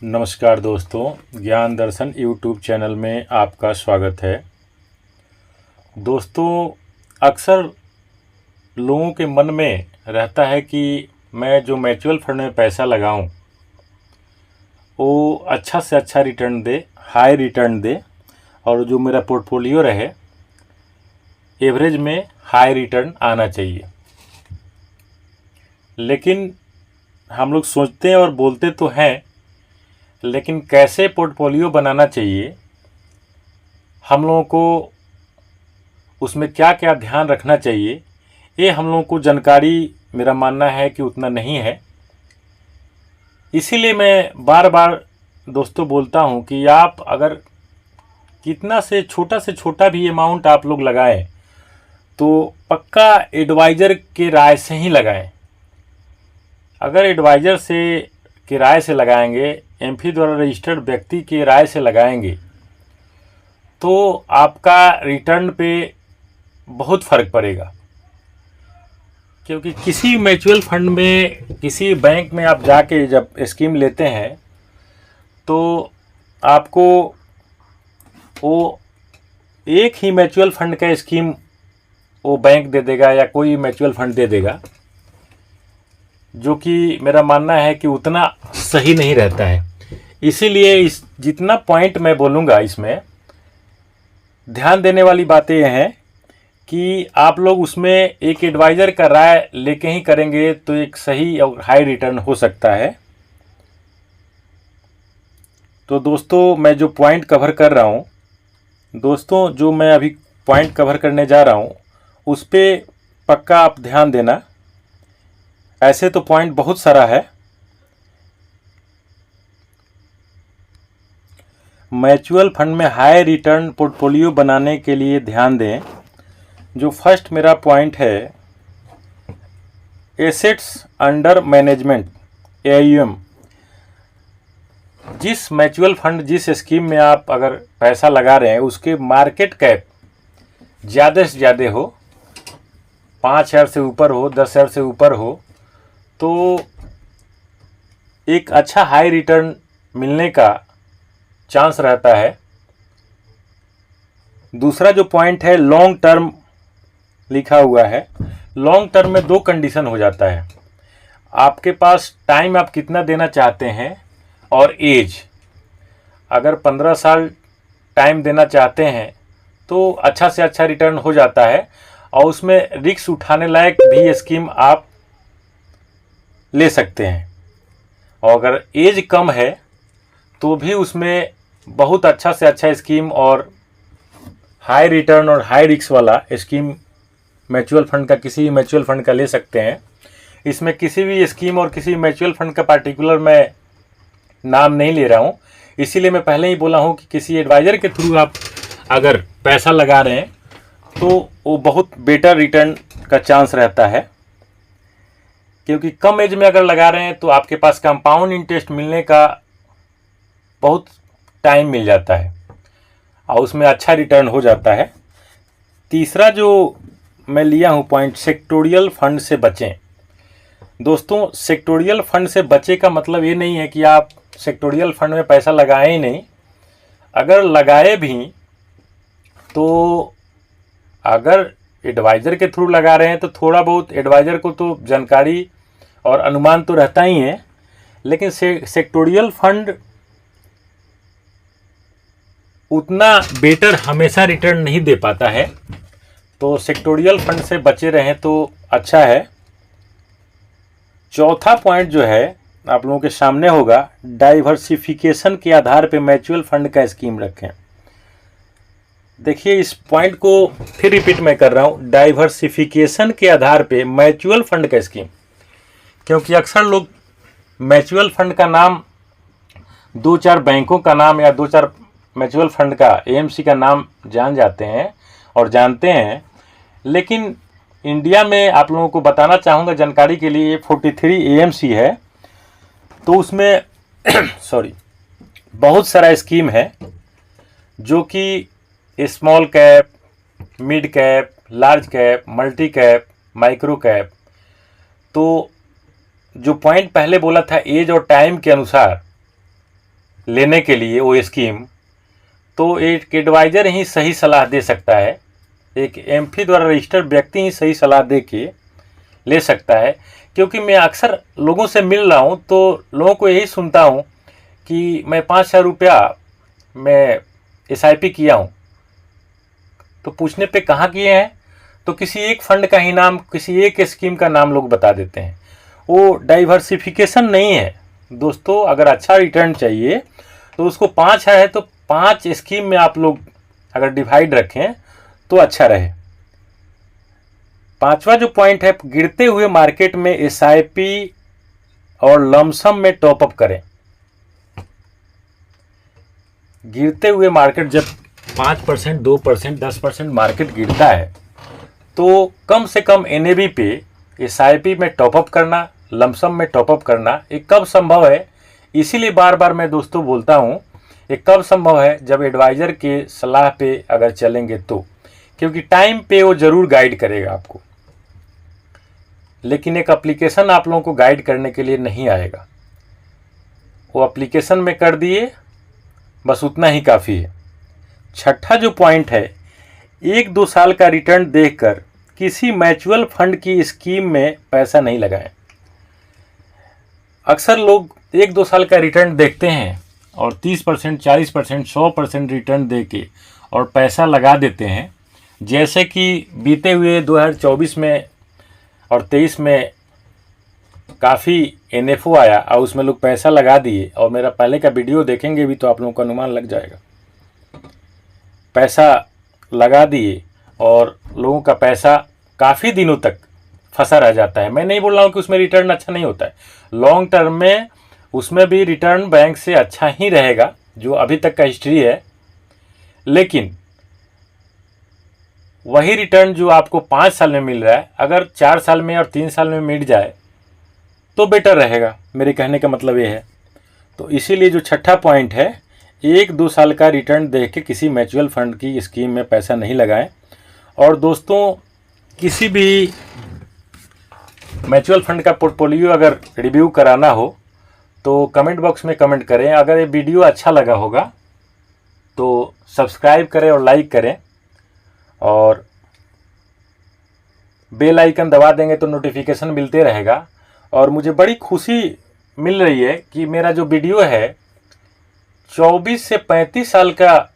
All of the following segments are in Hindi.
नमस्कार दोस्तों, ज्ञान दर्शन यूट्यूब चैनल में आपका स्वागत है। दोस्तों, अक्सर लोगों के मन में रहता है कि मैं जो म्यूचुअल फंड में पैसा लगाऊं वो अच्छा से अच्छा रिटर्न दे, हाई रिटर्न दे, और जो मेरा पोर्टफोलियो रहे एवरेज में हाई रिटर्न आना चाहिए। लेकिन हम लोग सोचते हैं और बोलते तो हैं, लेकिन कैसे पोर्टफोलियो बनाना चाहिए, हम लोगों को उसमें क्या क्या ध्यान रखना चाहिए, ये हम लोगों को जानकारी मेरा मानना है कि उतना नहीं है। इसीलिए मैं बार बार दोस्तों बोलता हूँ कि आप अगर कितना से छोटा भी अमाउंट आप लोग लगाएं तो पक्का एडवाइज़र के राय से ही लगाएं। अगर एडवाइज़र से की राय से लगाएंगे, एमफी द्वारा रजिस्टर्ड व्यक्ति की राय से लगाएंगे, तो आपका रिटर्न पे बहुत फ़र्क पड़ेगा। क्योंकि किसी म्यूचुअल फंड में, किसी बैंक में आप जाके जब स्कीम लेते हैं तो आपको वो एक ही म्यूचुअल फंड का स्कीम वो बैंक दे देगा या कोई म्यूचुअल फंड दे देगा, जो कि मेरा मानना है कि उतना सही नहीं रहता है। इसीलिए इस जितना पॉइंट मैं बोलूँगा इसमें ध्यान देने वाली बातें यह हैं कि आप लोग उसमें एक एडवाइज़र का राय लेके ही करेंगे तो एक सही और हाई रिटर्न हो सकता है। तो दोस्तों, मैं जो पॉइंट कवर कर रहा हूँ, दोस्तों जो मैं अभी पॉइंट कवर करने जा रहा हूँ उस पर पक्का आप ध्यान देना। ऐसे तो पॉइंट बहुत सारा है। म्यूचुअल फंड में हाई रिटर्न पोर्टफोलियो बनाने के लिए ध्यान दें। जो फर्स्ट मेरा पॉइंट है, एसेट्स अंडर मैनेजमेंट, एआईएम। जिस म्यूचुअल फंड, जिस स्कीम में आप अगर पैसा लगा रहे हैं उसके मार्केट कैप ज़्यादा से ज़्यादा हो, 5,000 से ऊपर हो, 10,000 से ऊपर हो, तो एक अच्छा हाई रिटर्न मिलने का चांस रहता है। दूसरा जो पॉइंट है, लॉन्ग टर्म लिखा हुआ है। लॉन्ग टर्म में दो कंडीशन हो जाता है, आपके पास टाइम आप कितना देना चाहते हैं और एज। अगर 15 साल टाइम देना चाहते हैं तो अच्छा से अच्छा रिटर्न हो जाता है और उसमें रिस्क उठाने लायक भी स्कीम आप ले सकते हैं। और अगर एज कम है तो भी उसमें बहुत अच्छा से अच्छा स्कीम और हाई रिटर्न और हाई रिस्क वाला स्कीम म्यूचुअल फंड का, किसी म्यूचुअल फंड का ले सकते हैं। इसमें किसी भी स्कीम और किसी म्यूचुअल फंड का पार्टिकुलर मैं नाम नहीं ले रहा हूँ, इसीलिए मैं पहले ही बोला हूँ कि किसी एडवाइज़र के थ्रू आप अगर पैसा लगा रहे हैं तो वो बहुत बेटर रिटर्न का चांस रहता है। क्योंकि कम एज में अगर लगा रहे हैं तो आपके पास कंपाउंड इंटरेस्ट मिलने का बहुत टाइम मिल जाता है और उसमें अच्छा रिटर्न हो जाता है। तीसरा जो मैं लिया हूँ पॉइंट, सेक्टोरियल फंड से बचें। दोस्तों, सेक्टोरियल फंड से बचे का मतलब ये नहीं है कि आप सेक्टोरियल फंड में पैसा लगाएं ही नहीं। अगर लगाए भी तो अगर एडवाइज़र के थ्रू लगा रहे हैं तो थोड़ा बहुत एडवाइज़र को तो जानकारी और अनुमान तो रहता ही है, लेकिन सेक्टोरियल फंड उतना बेटर हमेशा रिटर्न नहीं दे पाता है। तो सेक्टोरियल फंड से बचे रहें तो अच्छा है। चौथा पॉइंट जो है आप लोगों के सामने होगा, डाइवर्सिफिकेशन के आधार पे म्यूचुअल फंड का स्कीम रखें। देखिए, इस पॉइंट को फिर रिपीट मैं कर रहा हूँ, डाइवर्सिफिकेशन के आधार पे म्यूचुअल फंड का स्कीम। क्योंकि अक्सर लोग म्यूचुअल फंड का नाम 2-4 बैंकों का नाम या 2-4 म्यूचुअल फंड का, एएमसी का नाम जान जाते हैं और जानते हैं, लेकिन इंडिया में आप लोगों को बताना चाहूँगा जानकारी के लिए, 43 एएमसी है। तो उसमें सॉरी, बहुत सारा स्कीम है जो कि small cap, mid cap, large cap, multi cap, micro cap. तो जो पॉइंट पहले बोला था एज और टाइम के अनुसार, लेने के लिए वो स्कीम, तो एक एडवाइज़र ही सही सलाह दे सकता है। एक एमफी द्वारा रजिस्टर्ड व्यक्ति ही सही सलाह दे के ले सकता है। क्योंकि मैं अक्सर लोगों से मिल रहा हूँ तो लोगों को यही सुनता हूँ कि मैं 5,000 रुपया मैं SIP किया हूँ। तो पूछने पे कहाँ किए हैं तो किसी एक फंड का ही नाम, किसी एक स्कीम का नाम लोग बता देते हैं। वो डाइवर्सिफिकेशन नहीं है दोस्तों। अगर अच्छा रिटर्न चाहिए तो उसको 5 है तो 5 स्कीम में आप लोग अगर डिवाइड रखें तो अच्छा रहे। पांचवा जो पॉइंट है, गिरते हुए मार्केट में SIP और लमसम में टॉपअप करें। गिरते हुए मार्केट जब 5%, 2%, 10% मार्केट गिरता है तो कम से कम NAV पे SIP में टॉपअप करना, लमसम में टॉपअप करना ये कब संभव है? इसीलिए बार बार मैं दोस्तों बोलता हूँ ये कब संभव है, जब एडवाइज़र के सलाह पे अगर चलेंगे तो। क्योंकि टाइम पे वो ज़रूर गाइड करेगा आपको, लेकिन एक एप्लीकेशन आप लोगों को गाइड करने के लिए नहीं आएगा। वो एप्लीकेशन में कर दिए बस उतना ही काफ़ी है। छठा जो पॉइंट है, 1-2 साल का रिटर्न देखकर किसी म्यूचुअल फंड की स्कीम में पैसा नहीं लगाएं। अक्सर लोग 1-2 साल का रिटर्न देखते हैं और 30%, 40%, 100% रिटर्न देके और पैसा लगा देते हैं। जैसे कि बीते हुए 2024 में और 23 में काफ़ी NFO आया और उसमें लोग पैसा लगा दिए, और मेरा पहले का वीडियो देखेंगे भी तो आप लोगों को अनुमान लग जाएगा। पैसा लगा दिए और लोगों का पैसा काफ़ी दिनों तक फंसा रह जाता है। मैं नहीं बोल रहा हूँ कि उसमें रिटर्न अच्छा नहीं होता है, लॉन्ग टर्म में उसमें भी रिटर्न बैंक से अच्छा ही रहेगा जो अभी तक का हिस्ट्री है। लेकिन वही रिटर्न जो आपको 5 साल में मिल रहा है, अगर 4 साल में और 3 साल में मिल जाए तो बेटर रहेगा। मेरे कहने का मतलब ये है। तो इसीलिए जो छठा पॉइंट है, 1-2 साल का रिटर्न देख के किसी म्यूचुअल फंड की स्कीम में पैसा नहीं लगाएं। और दोस्तों, किसी भी म्यूचुअल फंड का पोर्टफोलियो अगर रिव्यू कराना हो तो कमेंट बॉक्स में कमेंट करें। अगर ये वीडियो अच्छा लगा होगा तो सब्सक्राइब करें और लाइक करें, और बेल आइकन दबा देंगे तो नोटिफिकेशन मिलते रहेगा। और मुझे बड़ी खुशी मिल रही है कि मेरा जो वीडियो है 24 से 35 साल का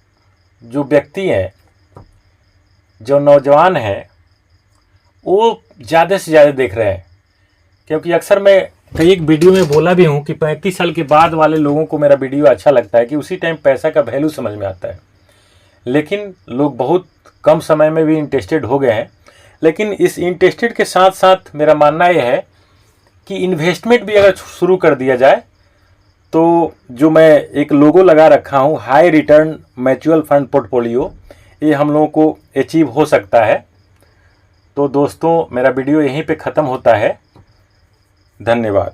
जो व्यक्ति है, जो नौजवान है, वो ज़्यादा से ज़्यादा देख रहे हैं। क्योंकि अक्सर मैं कई एक वीडियो में बोला भी हूँ कि 35 साल के बाद वाले लोगों को मेरा वीडियो अच्छा लगता है कि उसी टाइम पैसा का वैल्यू समझ में आता है। लेकिन लोग बहुत कम समय में भी इंटरेस्टेड हो गए हैं। लेकिन इस इंटरेस्टेड के साथ साथ मेरा मानना यह है कि इन्वेस्टमेंट भी अगर शुरू कर दिया जाए तो जो मैं एक लोगो लगा रखा हूँ, high return mutual fund portfolio, ये हम लोगों को अचीव हो सकता है। तो दोस्तों, मेरा वीडियो यहीं पे ख़त्म होता है। धन्यवाद।